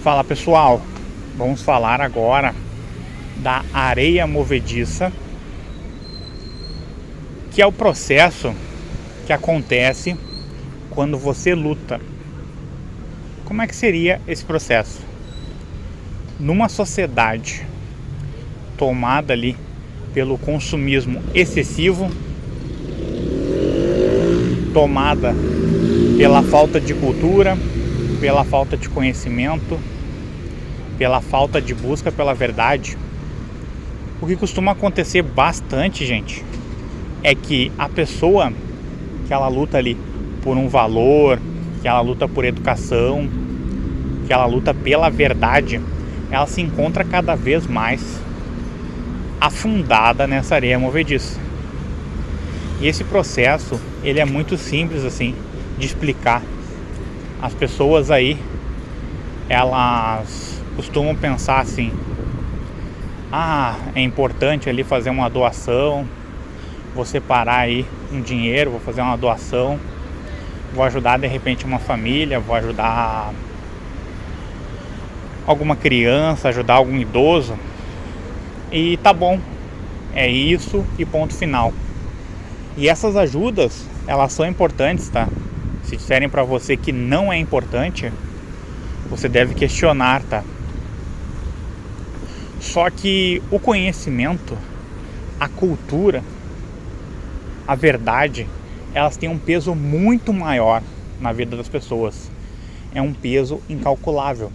Fala pessoal, vamos falar agora da areia movediça, que é o processo que acontece quando você luta. Como é que seria esse processo? Numa sociedade tomada ali pelo consumismo excessivo, tomada pela falta de cultura, pela falta de conhecimento, pela falta de busca pela verdade, o que costuma acontecer bastante, gente, é que a pessoa que ela luta ali por um valor, que ela luta por educação, que ela luta pela verdade, ela se encontra cada vez mais afundada nessa areia movediça. E esse processo, ele é muito simples assim de explicar. As pessoas aí, elas costumam pensar assim: é importante ali fazer uma doação, vou separar aí um dinheiro, vou fazer uma doação, vou ajudar de repente uma família, vou ajudar alguma criança, ajudar algum idoso, e tá bom, é isso e ponto final. E essas ajudas, elas são importantes, tá? Se disserem pra você que não é importante, você deve questionar, tá? Só que o conhecimento, a cultura, a verdade, elas têm um peso muito maior na vida das pessoas. É um peso incalculável.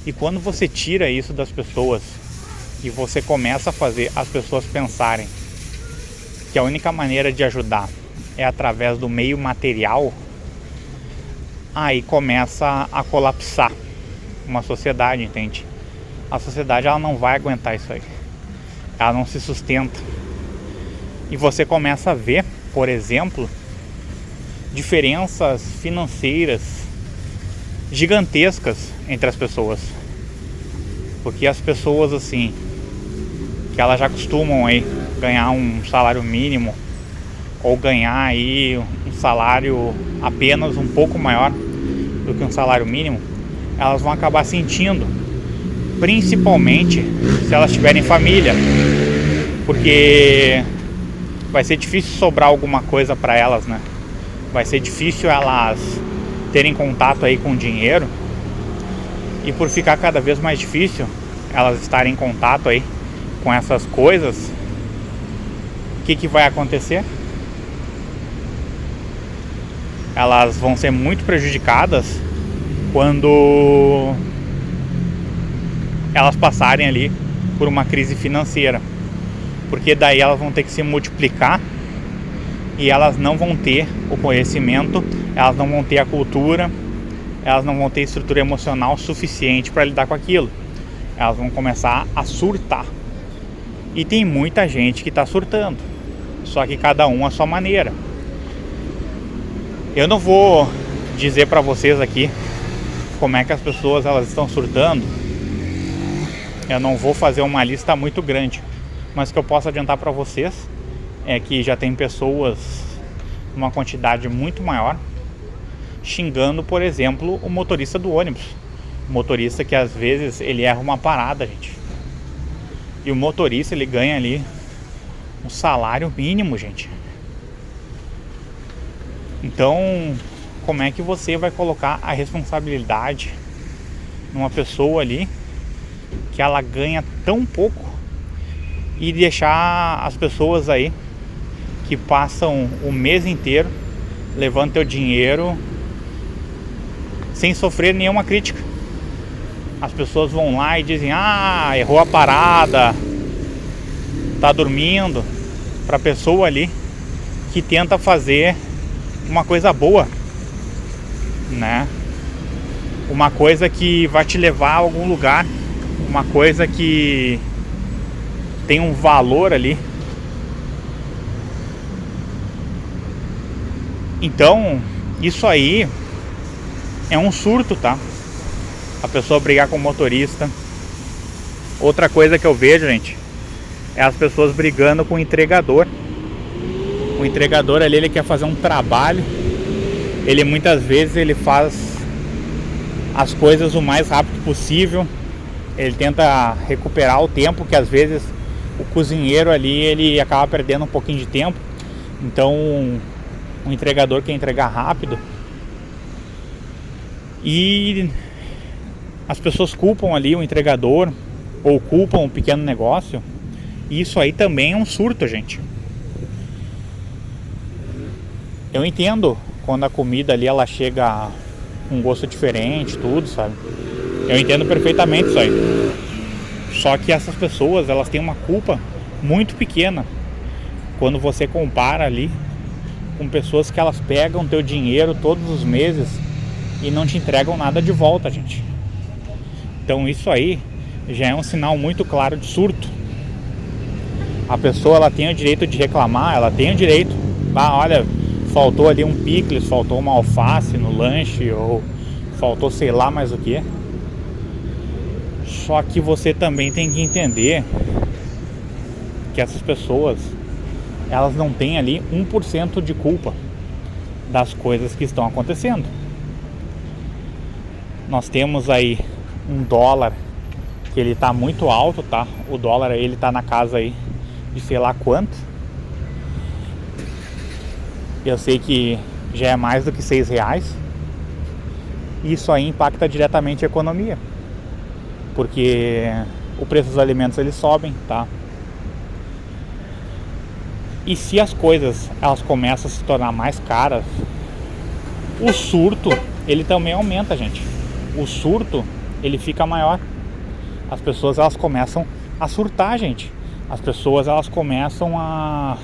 E quando você tira isso das pessoas e você começa a fazer as pessoas pensarem que a única maneira de ajudar é através do meio material, aí começa a colapsar uma sociedade, entende? A sociedade, ela não vai aguentar isso aí, ela não se sustenta. E você começa a ver, por exemplo, diferenças financeiras gigantescas entre as pessoas, porque as pessoas assim, que elas já costumam aí ganhar um salário mínimo, ou ganhar aí um salário apenas um pouco maior do que um salário mínimo, elas vão acabar sentindo, principalmente se elas tiverem família, porque vai ser difícil sobrar alguma coisa para elas, né? Vai ser difícil elas terem contato aí com dinheiro, e por ficar cada vez mais difícil elas estarem em contato aí com essas coisas, o que vai acontecer? Elas vão ser muito prejudicadas quando elas passarem ali por uma crise financeira, porque daí elas vão ter que se multiplicar e elas não vão ter o conhecimento, elas não vão ter a cultura, elas não vão ter estrutura emocional suficiente para lidar com aquilo. Elas vão começar a surtar. E tem muita gente que está surtando, só que cada um à sua maneira. Eu não vou dizer para vocês aqui como é que as pessoas elas estão surtando. Eu não vou fazer uma lista muito grande, mas o que eu posso adiantar para vocês é que já tem pessoas, uma quantidade muito maior, xingando, por exemplo, o motorista do ônibus. O motorista que às vezes ele erra uma parada, gente. E o motorista, ele ganha ali um salário mínimo, gente. Então, como é que você vai colocar a responsabilidade numa pessoa ali que ela ganha tão pouco e deixar as pessoas aí que passam o mês inteiro levando teu dinheiro sem sofrer nenhuma crítica? As pessoas vão lá e dizem: errou a parada, tá dormindo, pra pessoa ali que tenta fazer uma coisa boa, né? Uma coisa que vai te levar a algum lugar, uma coisa que tem um valor ali. Então, isso aí é um surto, tá? A pessoa brigar com o motorista. Outra coisa que eu vejo, gente, é as pessoas brigando com o entregador. O entregador ali, ele quer fazer um trabalho, ele muitas vezes ele faz as coisas o mais rápido possível. Ele tenta recuperar o tempo que às vezes o cozinheiro ali ele acaba perdendo um pouquinho de tempo. Então o entregador quer entregar rápido e as pessoas culpam ali o entregador ou culpam o pequeno negócio. E isso aí também é um surto, gente. Eu entendo quando a comida ali ela chega com um gosto diferente, tudo, sabe? Eu entendo perfeitamente isso aí. Só que essas pessoas, elas têm uma culpa muito pequena quando você compara ali com pessoas que elas pegam teu dinheiro todos os meses e não te entregam nada de volta, gente. Então isso aí já é um sinal muito claro de surto. A pessoa ela tem o direito de reclamar, ela tem o direito, olha, faltou ali um picles, faltou uma alface no lanche, ou faltou sei lá mais o que. Só que você também tem que entender que essas pessoas, elas não têm ali 1% de culpa das coisas que estão acontecendo. Nós temos aí um dólar que ele tá muito alto, tá? O dólar ele tá na casa aí de sei lá quanto. Eu sei que já é mais do que R$6. Isso aí impacta diretamente a economia, porque o preço dos alimentos eles sobem, tá? E se as coisas elas começam a se tornar mais caras, o surto ele também aumenta, gente. O surto ele fica maior. As pessoas elas começam a surtar, gente. As pessoas elas começam a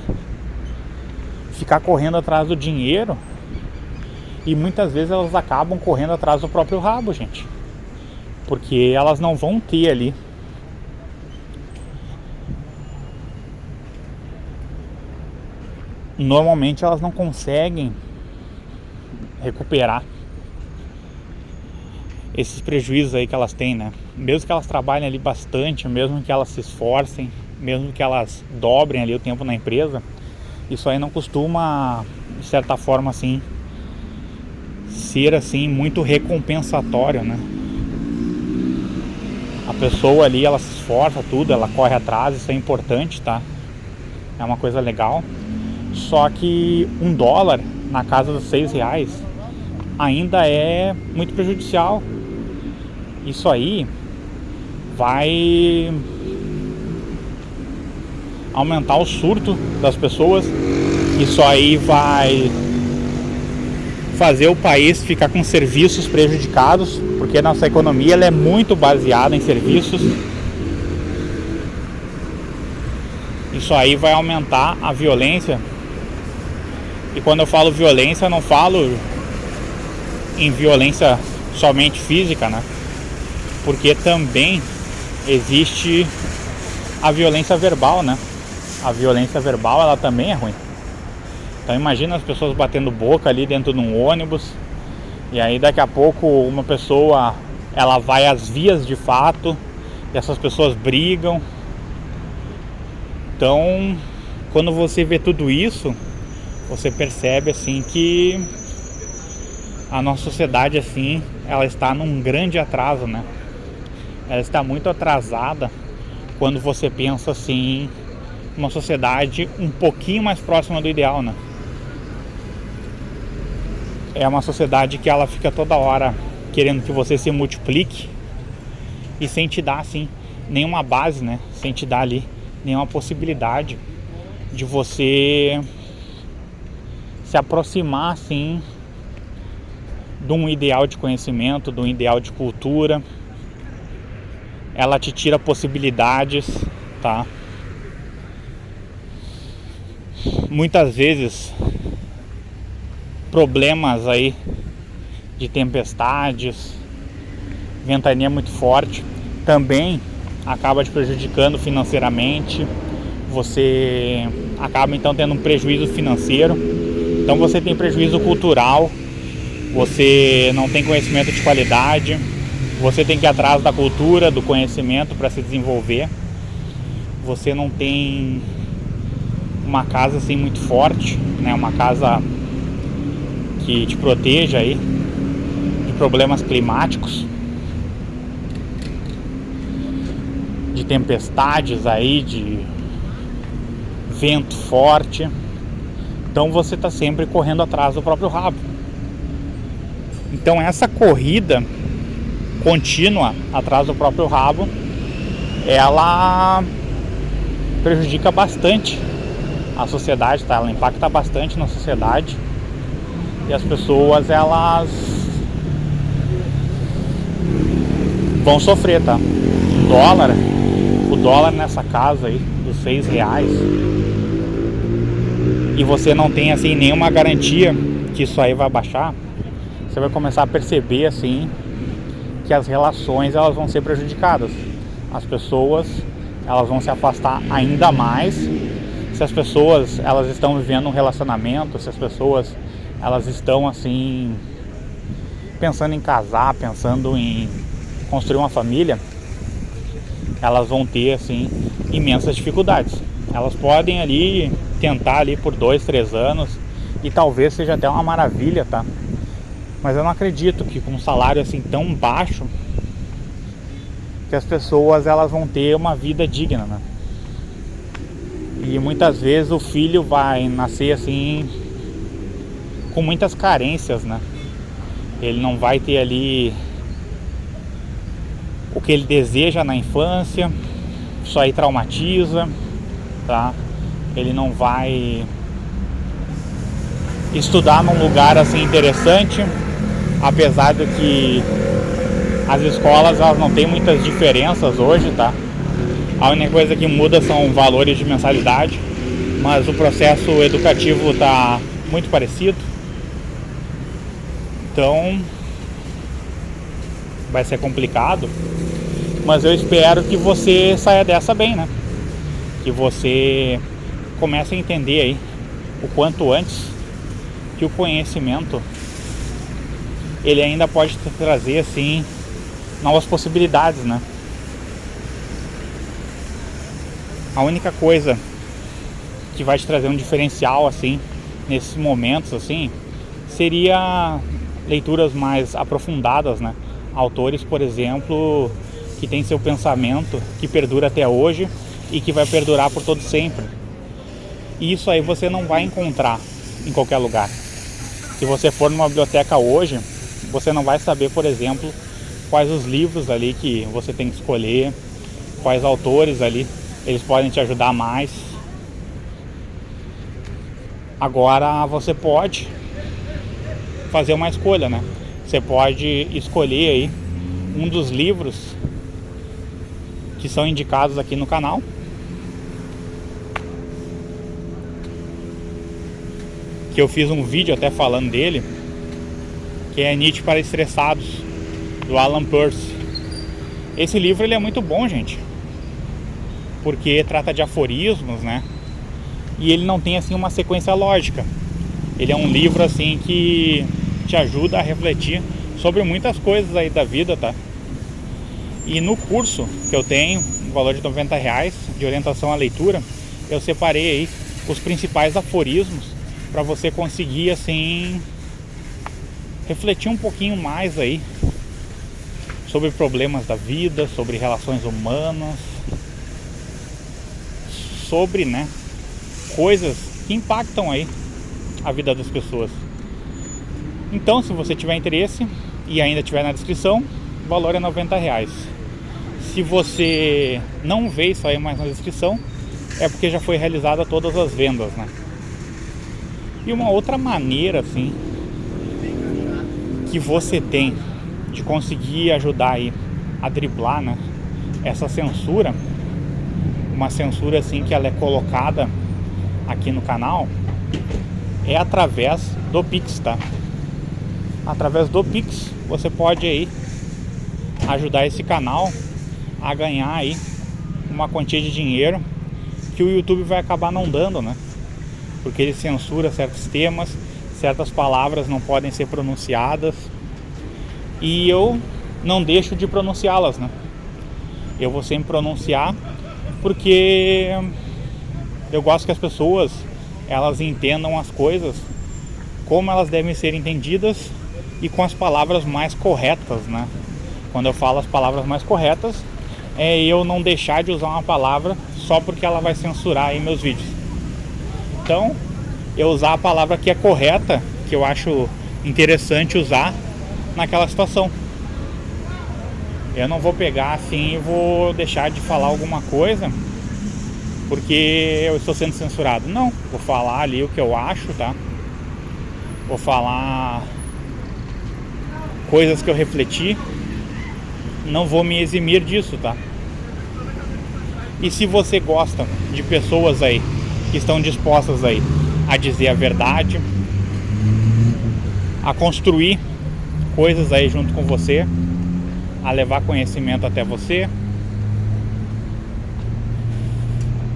ficar correndo atrás do dinheiro e muitas vezes elas acabam correndo atrás do próprio rabo, gente. Porque elas não vão ter ali normalmente elas não conseguem recuperar esses prejuízos aí que elas têm, né? Mesmo que elas trabalhem ali bastante, mesmo que elas se esforcem, mesmo que elas dobrem ali o tempo na empresa, isso aí não costuma, de certa forma assim, ser assim muito recompensatório, né? A pessoa ali, ela se esforça tudo, ela corre atrás, isso é importante, tá? É uma coisa legal. Só que um dólar na casa dos R$6 ainda é muito prejudicial. Isso aí vai aumentar o surto das pessoas. Isso aí vai fazer o país ficar com serviços prejudicados, porque nossa economia ela é muito baseada em serviços. Isso aí vai aumentar a violência. E quando eu falo violência, eu não falo em violência somente física, né? Porque também existe a violência verbal, né? A violência verbal, ela também é ruim. Então imagina as pessoas batendo boca ali dentro de um ônibus, e aí daqui a pouco uma pessoa, ela vai às vias de fato, e essas pessoas brigam. Então, quando você vê tudo isso, você percebe assim que a nossa sociedade assim, ela está num grande atraso, né? Ela está muito atrasada quando você pensa assim, uma sociedade um pouquinho mais próxima do ideal, né? É uma sociedade que ela fica toda hora querendo que você se multiplique e sem te dar assim nenhuma base, né? Sem te dar ali nenhuma possibilidade de você se aproximar assim de um ideal de conhecimento, de um ideal de cultura. Ela te tira possibilidades, tá? Muitas vezes problemas aí de tempestades, ventania muito forte, também acaba te prejudicando financeiramente. Você acaba então tendo um prejuízo financeiro. Então você tem prejuízo cultural, você não tem conhecimento de qualidade, você tem que ir atrás da cultura, do conhecimento para se desenvolver. Você não tem uma casa assim muito forte, né? Uma casa que te proteja aí de problemas climáticos, de tempestades aí, de vento forte. Então você está sempre correndo atrás do próprio rabo. Então essa corrida contínua atrás do próprio rabo, ela prejudica bastante a sociedade, tá? Ela impacta bastante na sociedade. E as pessoas, elas vão sofrer, tá? O dólar nessa casa aí dos R$6, e você não tem assim nenhuma garantia que isso aí vai baixar, você vai começar a perceber assim que as relações, elas vão ser prejudicadas. As pessoas, elas vão se afastar ainda mais. Se as pessoas, elas estão vivendo um relacionamento, se as pessoas, elas estão assim pensando em casar, pensando em construir uma família, elas vão ter assim imensas dificuldades. Elas podem ali tentar ali por 2, 3 anos e talvez seja até uma maravilha, tá? Mas eu não acredito que com um salário assim tão baixo que as pessoas, elas vão ter uma vida digna, né? E muitas vezes o filho vai nascer assim com muitas carências, né? Ele não vai ter ali o que ele deseja na infância. Isso aí traumatiza, tá? Ele não vai estudar num lugar assim interessante, apesar de que as escolas, elas não têm muitas diferenças hoje, tá? A única coisa que muda são valores de mensalidade, mas o processo educativo tá muito parecido. Então vai ser complicado, mas eu espero que você saia dessa bem, né? Que você comece a entender aí o quanto antes que o conhecimento, ele ainda pode trazer assim novas possibilidades, né? A única coisa que vai te trazer um diferencial assim nesses momentos assim seria leituras mais aprofundadas, né? Autores, por exemplo, que tem seu pensamento que perdura até hoje e que vai perdurar por todo sempre. E isso aí você não vai encontrar em qualquer lugar. Se você for numa biblioteca hoje, você não vai saber, por exemplo, quais os livros ali que você tem que escolher, quais autores ali eles podem te ajudar mais. Agora você pode fazer uma escolha, né? Você pode escolher aí um dos livros que são indicados aqui no canal, que eu fiz um vídeo até falando dele, que é Nietzsche para Estressados, do Alan Peirce. Esse livro, ele é muito bom, gente, porque trata de aforismos, né? E ele não tem assim uma sequência lógica. Ele é um livro assim que te ajuda a refletir sobre muitas coisas aí da vida, tá? E no curso que eu tenho, no valor de R$90, de orientação à leitura, eu separei aí os principais aforismos para você conseguir assim refletir um pouquinho mais aí sobre problemas da vida, sobre relações humanas, sobre, né, coisas que impactam aí a vida das pessoas. Então, se você tiver interesse e ainda tiver na descrição, o valor é R$90. Se você não vê isso aí mais na descrição, é porque já foi realizada todas as vendas, né? E uma outra maneira assim que você tem de conseguir ajudar aí a driblar, né, essa censura, uma censura assim que ela é colocada aqui no canal, é através do Pix, tá? Através do Pix você pode aí ajudar esse canal a ganhar aí uma quantia de dinheiro que o YouTube vai acabar não dando, né? Porque ele censura certos temas, certas palavras não podem ser pronunciadas, e eu não deixo de pronunciá-las, né? Eu vou sempre pronunciar porque eu gosto que as pessoas, elas entendam as coisas como elas devem ser entendidas e com as palavras mais corretas, né? Quando eu falo as palavras mais corretas, é eu não deixar de usar uma palavra só porque ela vai censurar aí meus vídeos. Então, eu usar a palavra que é correta, que eu acho interessante usar naquela situação. Eu não vou pegar assim e vou deixar de falar alguma coisa porque eu estou sendo censurado. Não, vou falar ali o que eu acho, tá? Vou falar coisas que eu refleti. Não vou me eximir disso, tá? E se você gosta de pessoas aí que estão dispostas aí a dizer a verdade, a construir coisas aí junto com você, a levar conhecimento até você,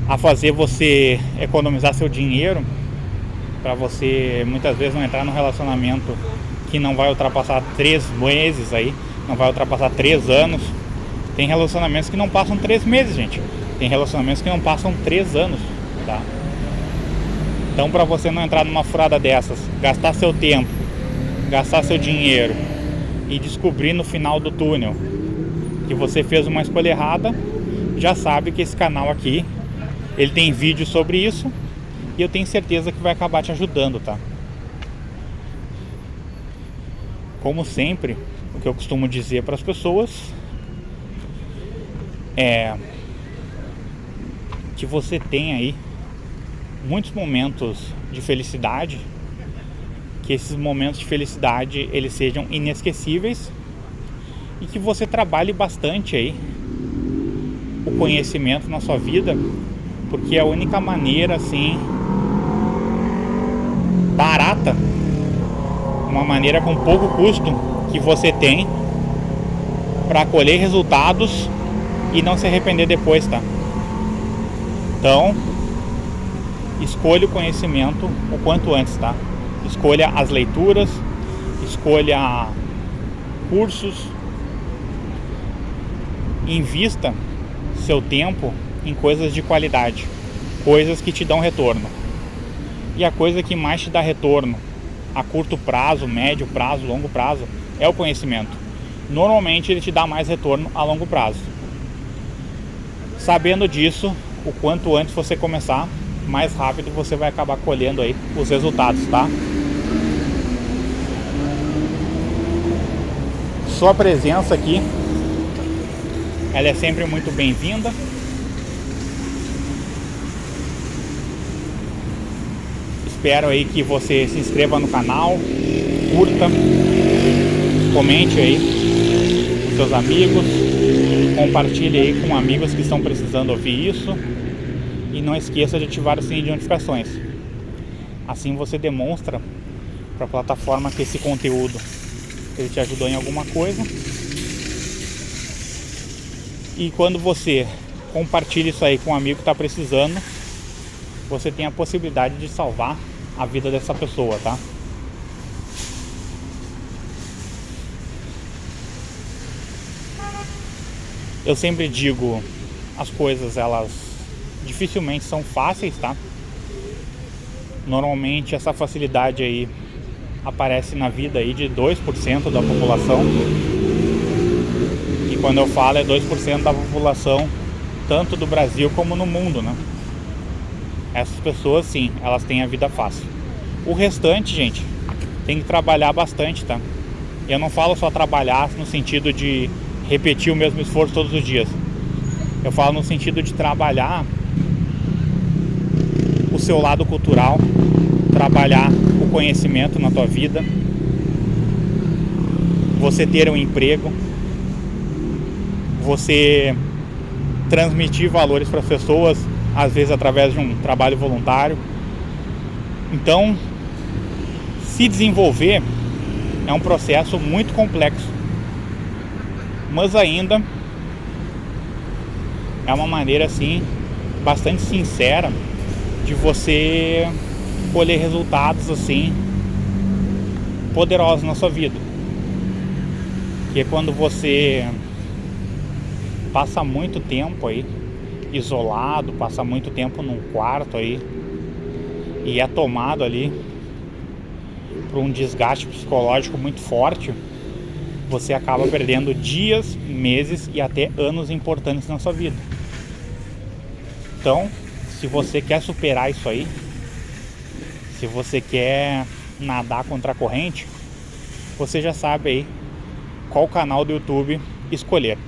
a fazer você economizar seu dinheiro, para você muitas vezes não entrar num relacionamento que não vai ultrapassar 3 meses aí, não vai ultrapassar 3 anos. Tem relacionamentos que não passam 3 meses, gente. Tem relacionamentos que não passam 3 anos, tá? Então, para você não entrar numa furada dessas, gastar seu tempo, gastar seu dinheiro e descobrir no final do túnel que você fez uma escolha errada, já sabe que esse canal aqui, ele tem vídeo sobre isso e eu tenho certeza que vai acabar te ajudando, tá? Como sempre, o que eu costumo dizer para as pessoas é que você tem aí muitos momentos de felicidade, que esses momentos de felicidade eles sejam inesquecíveis e que você trabalhe bastante aí o conhecimento na sua vida, porque é a única maneira assim barata, uma maneira com pouco custo que você tem para colher resultados e não se arrepender depois, tá? Então, escolha o conhecimento o quanto antes, tá? Escolha as leituras, escolha cursos, invista seu tempo em coisas de qualidade, coisas que te dão retorno. E a coisa que mais te dá retorno a curto prazo, médio prazo, longo prazo é o conhecimento. Normalmente ele te dá mais retorno a longo prazo. Sabendo disso, o quanto antes você começar, mais rápido você vai acabar colhendo aí os resultados, tá? Sua presença aqui, ela é sempre muito bem-vinda. Espero aí que você se inscreva no canal, curta, comente aí com seus amigos, compartilhe aí com amigos que estão precisando ouvir isso e não esqueça de ativar o sininho de notificações. Assim você demonstra para a plataforma que esse conteúdo ele te ajudou em alguma coisa. E quando você compartilha isso aí com um amigo que está precisando, você tem a possibilidade de salvar a vida dessa pessoa, tá? Eu sempre digo, as coisas elas dificilmente são fáceis, tá? Normalmente essa facilidade aí aparece na vida aí de 2% da população. E quando eu falo é 2% da população tanto do Brasil como no mundo, né? Essas pessoas sim, elas têm a vida fácil. O restante, gente, tem que trabalhar bastante, tá? Eu não falo só trabalhar no sentido de repetir o mesmo esforço todos os dias. Eu falo no sentido de trabalhar o seu lado cultural, trabalhar o conhecimento na tua vida, você ter um emprego, você transmitir valores para as pessoas, às vezes através de um trabalho voluntário. Então, se desenvolver é um processo muito complexo, mas ainda é uma maneira assim bastante sincera de você colher resultados assim poderosos na sua vida. Que é quando você passa muito tempo aí isolado, passa muito tempo num quarto aí e é tomado ali por um desgaste psicológico muito forte, você acaba perdendo dias, meses e até anos importantes na sua vida. Então, se você quer superar isso aí, se você quer nadar contra a corrente, você já sabe aí qual canal do YouTube escolher.